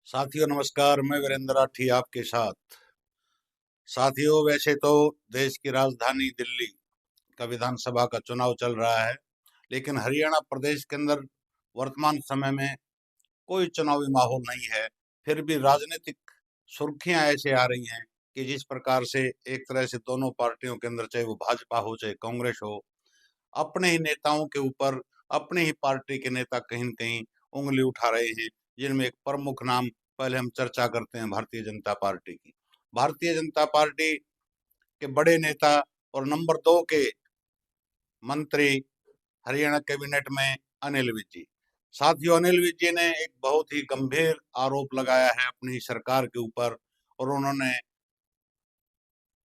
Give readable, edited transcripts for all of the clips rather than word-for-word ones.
साथियों नमस्कार, मैं वीरेंद्र राठी आपके साथ। साथियों, वैसे तो देश की राजधानी दिल्ली का विधानसभा का चुनाव चल रहा है, लेकिन हरियाणा प्रदेश के अंदर वर्तमान समय में कोई चुनावी माहौल नहीं है। फिर भी राजनीतिक सुर्खियां ऐसे आ रही हैं कि जिस प्रकार से एक तरह से दोनों पार्टियों के अंदर, चाहे वो भाजपा हो चाहे कांग्रेस हो, अपने ही नेताओं के ऊपर अपने ही पार्टी के नेता कहीं न कहीं उंगली उठा रहे हैं, जिनमें एक प्रमुख नाम पहले हम चर्चा करते हैं भारतीय जनता पार्टी की। भारतीय जनता पार्टी के बड़े नेता और नंबर 2 के मंत्री हरियाणा कैबिनेट में अनिल विज जी। साथियों, अनिल विज जी ने एक बहुत ही गंभीर आरोप लगाया है अपनी सरकार के ऊपर, और उन्होंने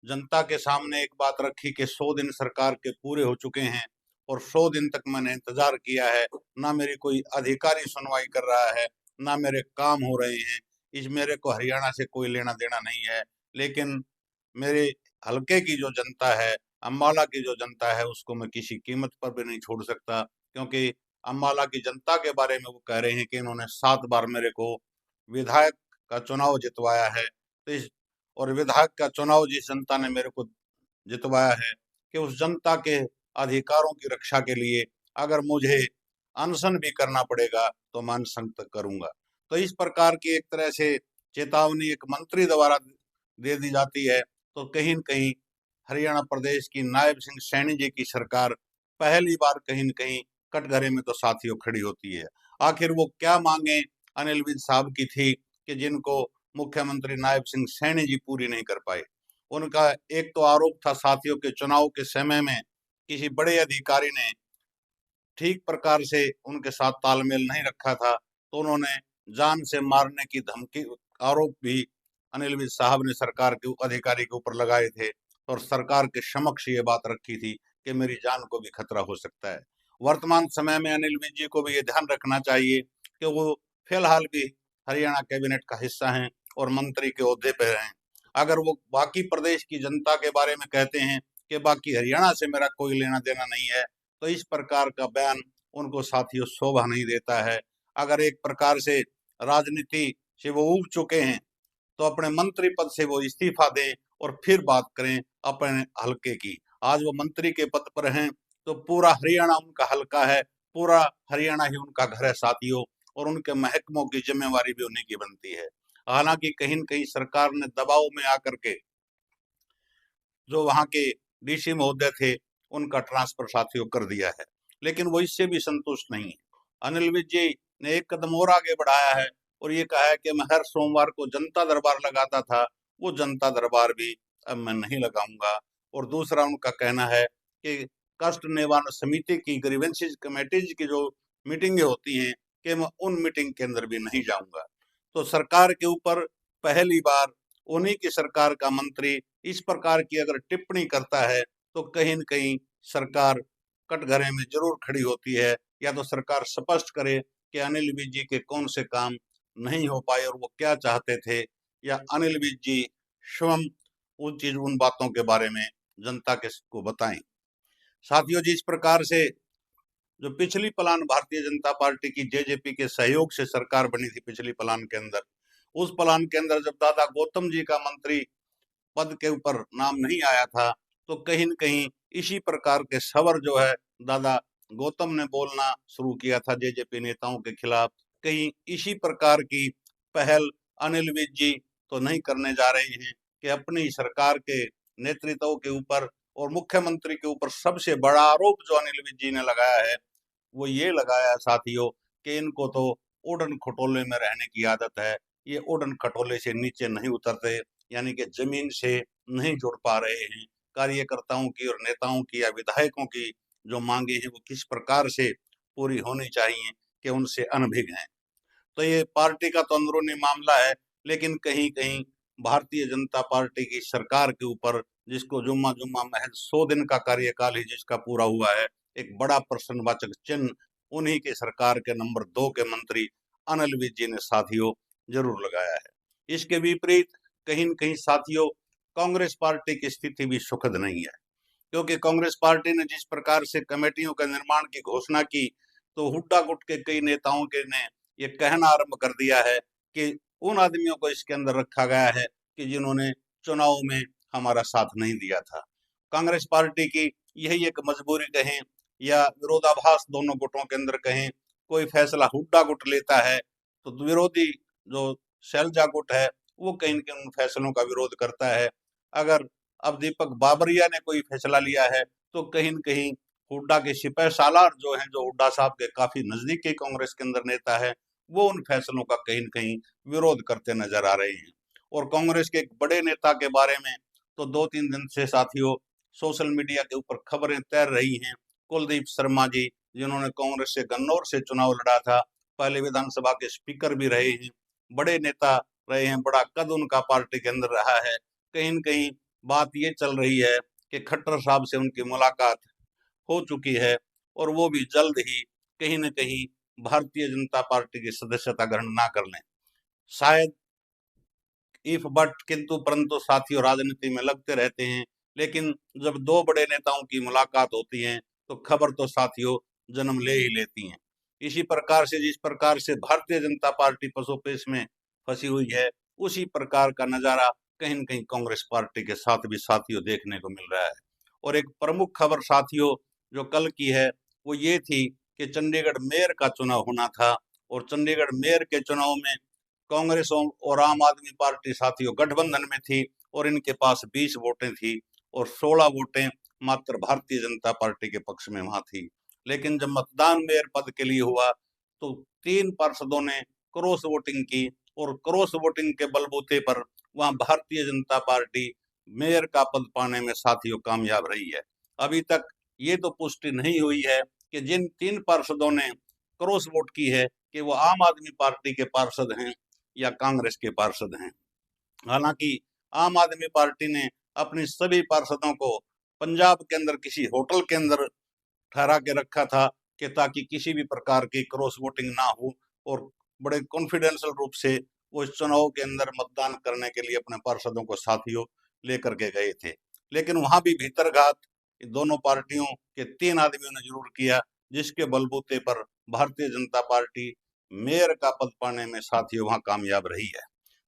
जनता के सामने एक बात रखी कि 100 दिन सरकार के पूरे हो चुके हैं और 100 दिन तक मैंने इंतजार किया है, ना मेरी कोई अधिकारी सुनवाई कर रहा है, ना मेरे काम हो रहे हैं। इस मेरे को हरियाणा से कोई लेना देना नहीं है, लेकिन मेरे हलके की जो जनता है, अम्बाला की जो जनता है, उसको मैं किसी कीमत पर भी नहीं छोड़ सकता, क्योंकि अम्बाला की जनता के बारे में वो कह रहे हैं कि इन्होंने 7 बार मेरे को विधायक का चुनाव जितवाया है। तो इस और विधायक का चुनाव जिस जनता ने मेरे को जितवाया है, कि उस जनता के अधिकारों की रक्षा के लिए अगर मुझे अनशन भी करना पड़ेगा तो मैं अनशन तक करूंगा। तो इस प्रकार की एक तरह से चेतावनी एक मंत्री द्वारा दे दी जाती है। तो कहीं न कहीं हरियाणा प्रदेश की नायब सिंह सैनी जी की सरकार पहली बार कहीं न कहीं कटघरे में तो साथियों खड़ी होती है। आखिर वो क्या मांगे अनिल विज साहब की थी कि जिनको मुख्यमंत्री नायब सिंह सैनी जी पूरी नहीं कर पाए। उनका एक तो आरोप था साथियों के चुनाव के समय में किसी बड़े अधिकारी ने ठीक प्रकार से उनके साथ तालमेल नहीं रखा था, तो उन्होंने जान से मारने की धमकी आरोप भी अनिल विज साहब ने सरकार के अधिकारी के ऊपर लगाए थे, और सरकार के समक्ष ये बात रखी थी कि मेरी जान को भी खतरा हो सकता है। वर्तमान समय में अनिल विज जी को भी ये ध्यान रखना चाहिए कि वो फिलहाल भी हरियाणा कैबिनेट का हिस्सा हैं और मंत्री के ओहदे पर हैं। अगर वो बाकी प्रदेश की जनता के बारे में कहते हैं कि बाकी हरियाणा से मेरा कोई लेना देना नहीं है, तो इस प्रकार का बयान उनको साथियों शोभा नहीं देता है। अगर एक प्रकार से राजनीति से वो उब चुके हैं, तो अपने मंत्री पद से वो इस्तीफा दें और फिर बात करें अपने हलके की। आज वो मंत्री के पद पर हैं, तो पूरा हरियाणा उनका हलका है, पूरा हरियाणा ही उनका घर है साथियों, और उनके महकमों की जिम्मेवारी भी उन्हीं की बनती है। हालांकि कहीं न कहीं सरकार ने दबाव में आकर के जो वहाँ के डीसी महोदय थे, उनका ट्रांसफर साथियों कर दिया है, लेकिन वो इससे भी संतुष्ट नहीं है। अनिल विज जी ने एक कदम और आगे बढ़ाया है और ये कहा है कि मैं हर सोमवार को जनता दरबार लगाता था, वो जनता दरबार भी अब मैं नहीं लगाऊंगा। और दूसरा उनका कहना है कि कष्ट निवारण समिति की ग्रीवेंसेस कमेटीज की जो मीटिंगें होती हैं, कि मैं उन मीटिंग के अंदर भी नहीं जाऊंगा। तो सरकार के ऊपर पहली बार उन्हीं की सरकार का मंत्री इस प्रकार की अगर टिप्पणी करता है, तो कहीं न कहीं सरकार कटघरे में जरूर खड़ी होती है। या तो सरकार स्पष्ट करे कि अनिल विज जी के कौन से काम नहीं हो पाए और वो क्या चाहते थे, या अनिल विज जी स्वयं उन बातों के बारे में जनता के को बताएं। साथियों, जिस प्रकार से जो पिछली प्लान भारतीय जनता पार्टी की जेजेपी के सहयोग से सरकार बनी थी, पिछली प्लान के अंदर, उस प्लान के अंदर जब दादा गौतम जी का मंत्री पद के ऊपर नाम नहीं आया था, तो कहीं न कहीं इसी प्रकार के सवर जो है दादा गौतम ने बोलना शुरू किया था जेजेपी नेताओं के खिलाफ। कहीं इसी प्रकार की पहल अनिल विज जी तो नहीं करने जा रहे हैं कि अपनी सरकार के नेतृत्व के ऊपर और मुख्यमंत्री के ऊपर सबसे बड़ा आरोप जो अनिल विज जी ने लगाया है, वो ये लगाया साथियों कि इनको तो उड़न खटोले में रहने की आदत है, ये उड़न खटोले से नीचे नहीं उतरते, यानी कि जमीन से नहीं जुड़ पा रहे हैं। कार्यकर्ताओं की और नेताओं की या विधायकों की जो मांगे हैं वो किस प्रकार से पूरी होनी चाहिए, कि उनसे अनभिज्ञ हैं। तो ये पार्टी का तो अंदरूनी मामला है, लेकिन कहीं कहीं भारतीय जनता पार्टी की सरकार के ऊपर, जिसको जुम्मा जुम्मा महज 100 दिन का कार्यकाल ही जिसका पूरा हुआ है, एक बड़ा प्रश्नवाचक चिन्ह उन्हीं के सरकार के नंबर 2 के मंत्री अनिल विज जी ने साथियों जरूर लगाया है। इसके विपरीत कहीं न कहीं साथियों कांग्रेस पार्टी की स्थिति भी सुखद नहीं है, क्योंकि कांग्रेस पार्टी ने जिस प्रकार से कमेटियों के निर्माण की घोषणा की, तो हुड्डा गुट के कई नेताओं के ने ये कहना आरंभ कर दिया है कि उन आदमियों को इसके अंदर रखा गया है कि जिन्होंने चुनाव में हमारा साथ नहीं दिया था। कांग्रेस पार्टी की यही एक मजबूरी कहें या विरोधाभास दोनों गुटों के अंदर कहें, कोई फैसला हुड्डा गुट लेता है तो विरोधी जो शैलजा गुट है वो कहीं न कहीं उन फैसलों का विरोध करता है। अगर अब दीपक बाबरिया ने कोई फैसला लिया है तो कहीं न कहीं हुड्डा के सिपह सालार जो हैं, जो हुड्डा साहब के काफी नजदीकी कांग्रेस के अंदर नेता है, वो उन फैसलों का कहीं न कहीं विरोध करते नजर आ रहे हैं। और कांग्रेस के एक बड़े नेता के बारे में तो 2-3 दिन से साथियों सोशल मीडिया के ऊपर खबरें तैर रही हैं। कुलदीप शर्मा जी, जिन्होंने कांग्रेस से गन्नौर से चुनाव लड़ा था, पहले विधानसभा के स्पीकर भी रहे हैं, बड़े नेता रहे हैं, बड़ा कद उनका पार्टी के अंदर रहा है। कहीं न कहीं बात ये चल रही है कि खट्टर साहब से उनकी मुलाकात हो चुकी है और वो भी जल्द ही कहीं न कहीं भारतीय जनता पार्टी की सदस्यता ग्रहण ना कर लें। शायद इफ बट किंतु परंतु साथियों राजनीति में लगते रहते हैं, लेकिन जब दो बड़े नेताओं की मुलाकात होती है तो खबर तो साथियों जन्म ले ही लेती हैं। इसी प्रकार से जिस प्रकार से भारतीय जनता पार्टी पसोपेश में फंसी हुई है, उसी प्रकार का नजारा कहीं न कहीं कांग्रेस पार्टी के साथ भी साथियों देखने को मिल रहा है। और एक प्रमुख खबर साथियों जो कल की है वो ये थी कि चंडीगढ़ मेयर का चुनाव होना था और चंडीगढ़ मेयर के चुनाव में कांग्रेस और आम आदमी पार्टी साथियों गठबंधन में थी और इनके पास 20 वोटें थी और 16 वोटें मात्र भारतीय जनता पार्टी के पक्ष में वहां थी। लेकिन जब मतदान मेयर पद के लिए हुआ तो 3 पार्षदों ने क्रॉस वोटिंग की और क्रॉस वोटिंग के बलबूते पर वहां भारतीय जनता पार्टी मेयर का पद पाने में साथियों कामयाब रही है। अभी तक ये तो पुष्टि नहीं हुई है कि जिन 3 पार्षदों ने क्रॉस वोट की है कि वो आम आदमी पार्टी के पार्षद हैं या कांग्रेस के पार्षद हैं। हालांकि आम आदमी पार्टी ने अपने सभी पार्षदों को पंजाब के अंदर किसी होटल के अंदर ठहरा के रखा था कि ताकि किसी भी प्रकार की क्रॉस वोटिंग ना हो और बड़े कॉन्फिडेंशियल रूप से वो इस चुनाव के अंदर मतदान करने के लिए अपने पार्षदों को साथियों लेकर के गए थे। लेकिन वहां भी भीतरघात दोनों पार्टियों के 3 आदमियों ने जरूर किया, जिसके बलबूते पर भारतीय जनता पार्टी मेयर का पद पाने में साथियों वहां कामयाब रही है।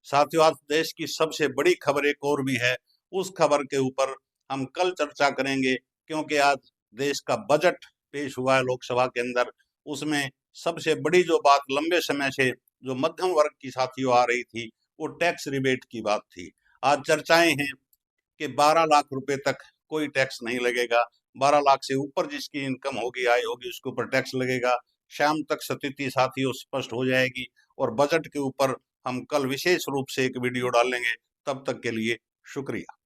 साथियों आज देश की सबसे बड़ी खबर एक और भी है, उस खबर के ऊपर हम कल चर्चा करेंगे, क्योंकि आज देश का बजट पेश हुआ है लोकसभा के अंदर। उसमें सबसे बड़ी जो बात लंबे समय से जो मध्यम वर्ग की साथियों आ रही थी वो टैक्स रिबेट की बात थी। आज चर्चाएं हैं कि 12 लाख रुपए तक कोई टैक्स नहीं लगेगा, 12 लाख से ऊपर जिसकी इनकम होगी, आय होगी, उसके ऊपर टैक्स लगेगा। शाम तक स्थिति साथियों स्पष्ट हो जाएगी और बजट के ऊपर हम कल विशेष रूप से एक वीडियो डालेंगे। तब तक के लिए शुक्रिया।